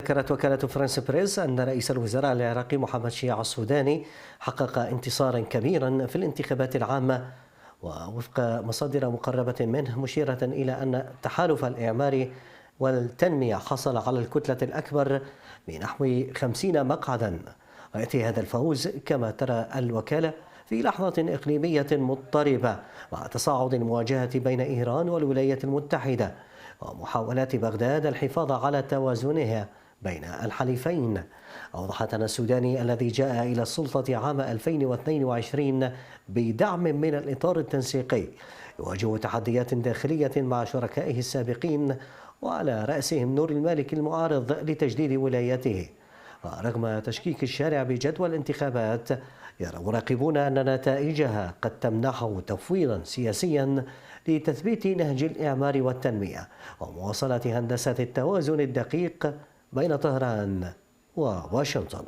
ذكرت وكالة فرنس بريس أن رئيس الوزراء العراقي محمد شيع السوداني حقق انتصارا كبيرا في الانتخابات العامة، ووفق مصادر مقربة منه مشيرة إلى أن التحالف الإعماري والتنمية حصل على الكتلة الأكبر بنحو 50 مقعدا. ويأتي هذا الفوز كما ترى الوكالة في لحظة إقليمية مضطربة مع تصاعد المواجهة بين إيران والولايات المتحدة ومحاولات بغداد الحفاظ على توازنها بين الحليفين. أوضحت أن السوداني الذي جاء إلى السلطة عام 2022 بدعم من الإطار التنسيقي يواجه تحديات داخلية مع شركائه السابقين، وعلى رأسهم نور المالك المعارض لتجديد ولايته. ورغم تشكيك الشارع بجدوى الانتخابات، يرى مراقبون أن نتائجها قد تمنحه تفويضا سياسيا لتثبيت نهج الإعمار والتنمية ومواصلة هندسة التوازن الدقيق بين طهران وواشنطن.